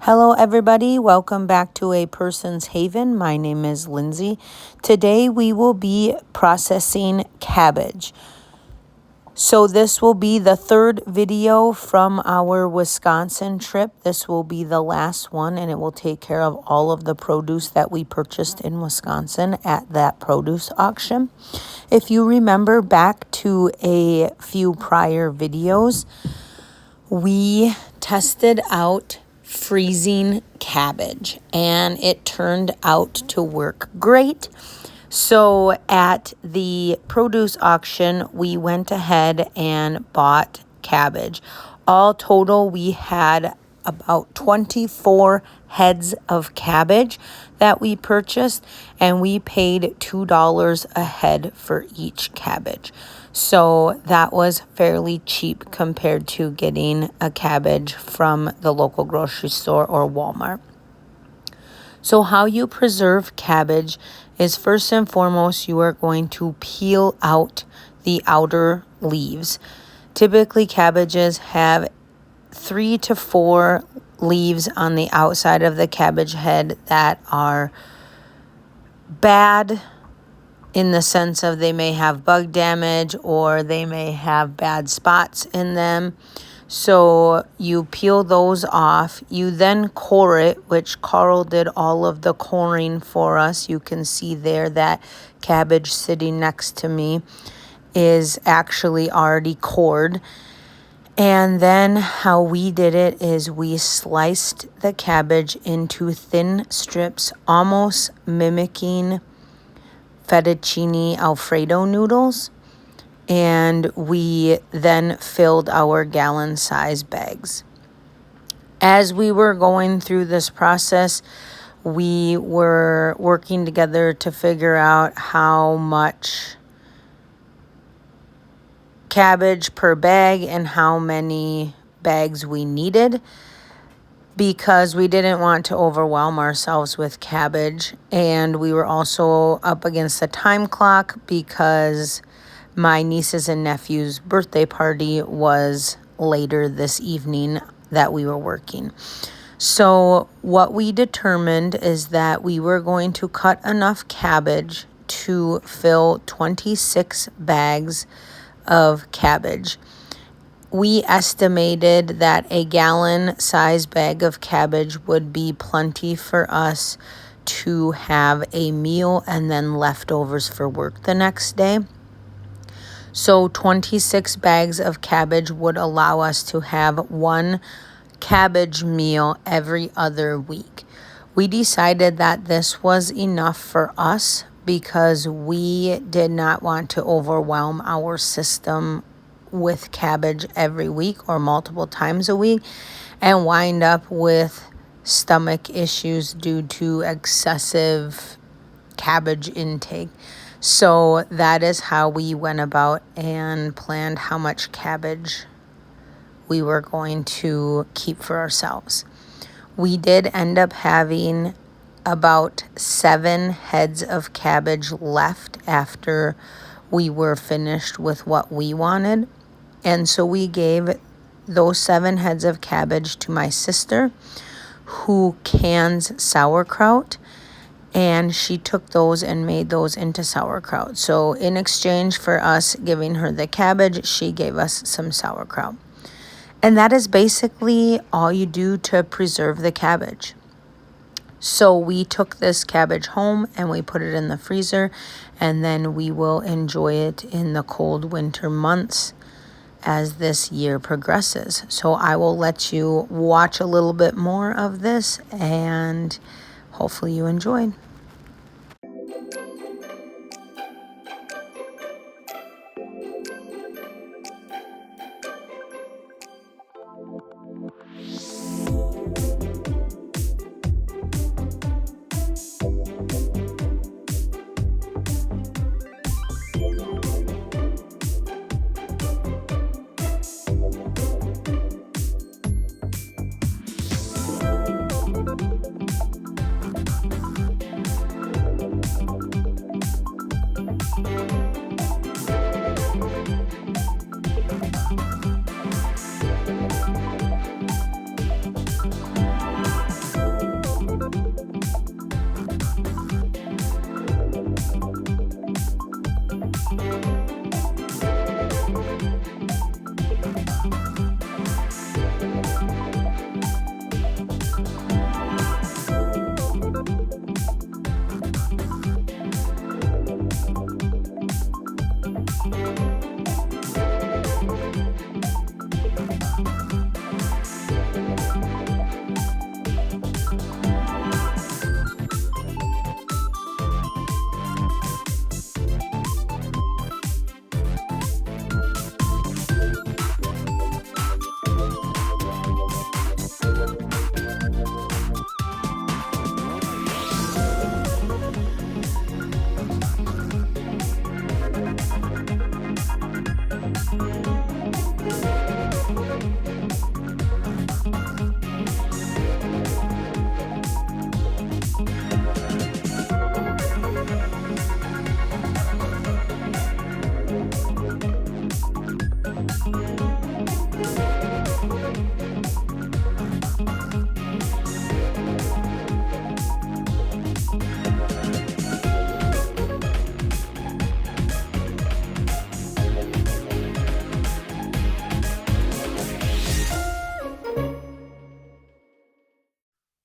Hello everybody, welcome back to A Person's Haven. My name is Lindsay. Today we will be processing cabbage. So this will be the third video from our Wisconsin trip. This will be the last one and it will take care of all of the produce that we purchased in Wisconsin at that produce auction. If you remember back to a few prior videos, we tested out freezing cabbage and it turned out to work great. So at the produce auction, we went ahead and bought cabbage. All total, we had about 24 heads of cabbage that we purchased, and we paid $2 a head for each cabbage. So that was fairly cheap compared to getting a cabbage from the local grocery store or Walmart. So how you preserve cabbage is, first and foremost, you are going to peel out the outer leaves. Typically, cabbages have 3 to 4 leaves on the outside of the cabbage head that are bad, in the sense of they may have bug damage or they may have bad spots in them. So you peel those off. You then core it, which Carl did all of the coring for us. You can see there that cabbage sitting next to me is actually already cored. And then how we did it is we sliced the cabbage into thin strips, almost mimicking fettuccine Alfredo noodles, and we then filled our gallon-size bags. As we were going through this process, we were working together to figure out how much cabbage per bag and how many bags we needed, because we didn't want to overwhelm ourselves with cabbage. And we were also up against the time clock because my nieces and nephew's birthday party was later this evening that we were working. So what we determined is that we were going to cut enough cabbage to fill 26 bags of cabbage. We estimated that a gallon-size bag of cabbage would be plenty for us to have a meal and then leftovers for work the next day. So 26 bags of cabbage would allow us to have one cabbage meal every other week. We decided that this was enough for us because we did not want to overwhelm our system with cabbage every week or multiple times a week and wind up with stomach issues due to excessive cabbage intake. So that is how we went about and planned how much cabbage we were going to keep for ourselves. We did end up having about 7 heads of cabbage left after we were finished with what we wanted. And so we gave those 7 heads of cabbage to my sister, who cans sauerkraut, and she took those and made those into sauerkraut. So in exchange for us giving her the cabbage, she gave us some sauerkraut. And that is basically all you do to preserve the cabbage. So we took this cabbage home and we put it in the freezer, and then we will enjoy it in the cold winter months as this year progresses. So I will let you watch a little bit more of this, and hopefully you enjoyed.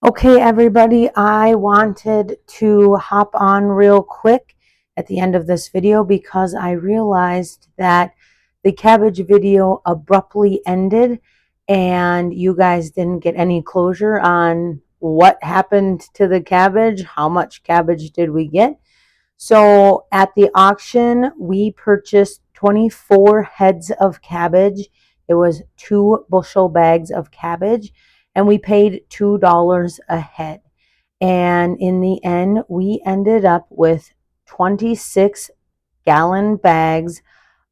Okay, everybody, I wanted to hop on real quick at the end of this video because I realized that the cabbage video abruptly ended and you guys didn't get any closure on what happened to the cabbage, how much cabbage did we get. So at the auction, we purchased 24 heads of cabbage. It was 2 bushel bags of cabbage, and we paid $2 a head. And in the end, we ended up with 26-gallon bags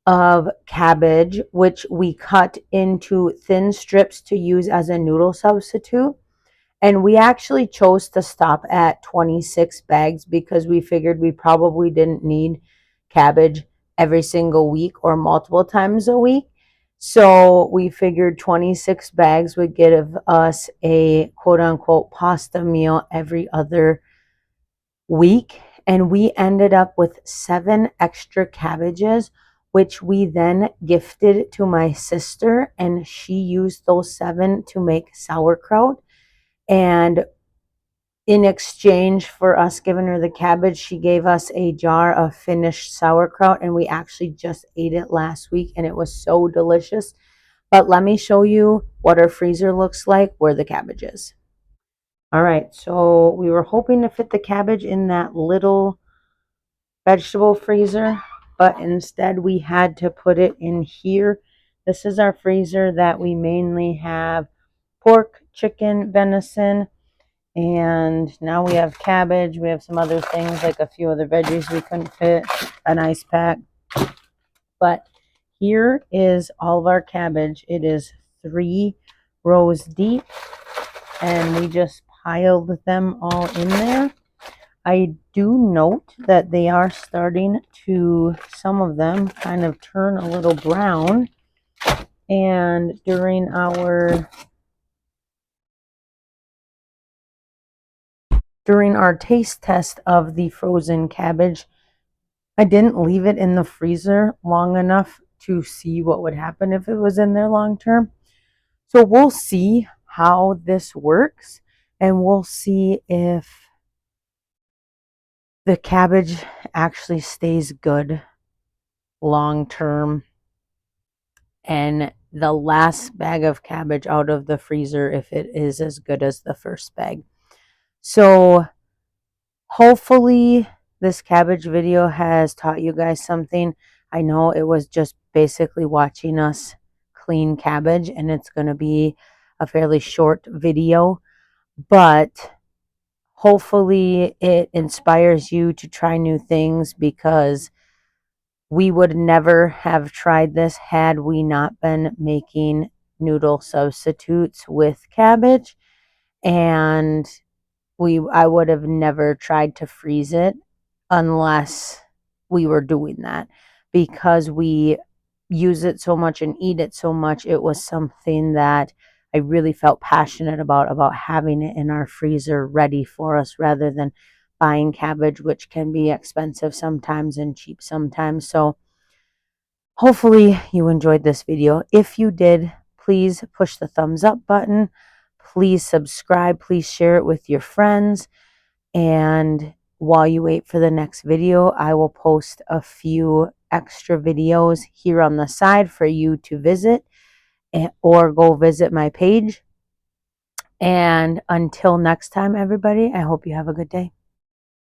of cabbage, which we cut into thin strips to use as a noodle substitute. And we actually chose to stop at 26 bags because we figured we probably didn't need cabbage every single week or multiple times a week. So we figured 26 bags would give us a quote unquote pasta meal every other week. And we ended up with 7 extra cabbages, which we then gifted to my sister, and she used those 7 to make sauerkraut. And in exchange for us giving her the cabbage, she gave us a jar of finished sauerkraut, and we actually just ate it last week, and it was so delicious. But let me show you what our freezer looks like where the cabbage is. All right, so we were hoping to fit the cabbage in that little vegetable freezer, but instead we had to put it in here. This is our freezer that we mainly have pork, chicken, venison, and now we have cabbage. We have some other things like a few other veggies we couldn't fit, an ice pack. But here is all of our cabbage. It is 3 rows deep, and we just piled them all in there. I do note that they are starting to, some of them, kind of turn a little brown. And during our taste test of the frozen cabbage, I didn't leave it in the freezer long enough to see what would happen if it was in there long term. So we'll see how this works, and we'll see if the cabbage actually stays good long term. And the last bag of cabbage out of the freezer, if it is as good as the first bag. So hopefully this cabbage video has taught you guys something. I know it was just basically watching us clean cabbage, and it's going to be a fairly short video, but hopefully it inspires you to try new things, because we would never have tried this had we not been making noodle substitutes with cabbage. And I would have never tried to freeze it unless we were doing that, because we use it so much and eat it so much. It was something that I really felt passionate about having it in our freezer ready for us rather than buying cabbage, which can be expensive sometimes and cheap sometimes. So hopefully you enjoyed this video. If you did, please push the thumbs up button. Please subscribe. Please share it with your friends. And while you wait for the next video, I will post a few extra videos here on the side for you to visit, or go visit my page. And until next time, everybody, I hope you have a good day.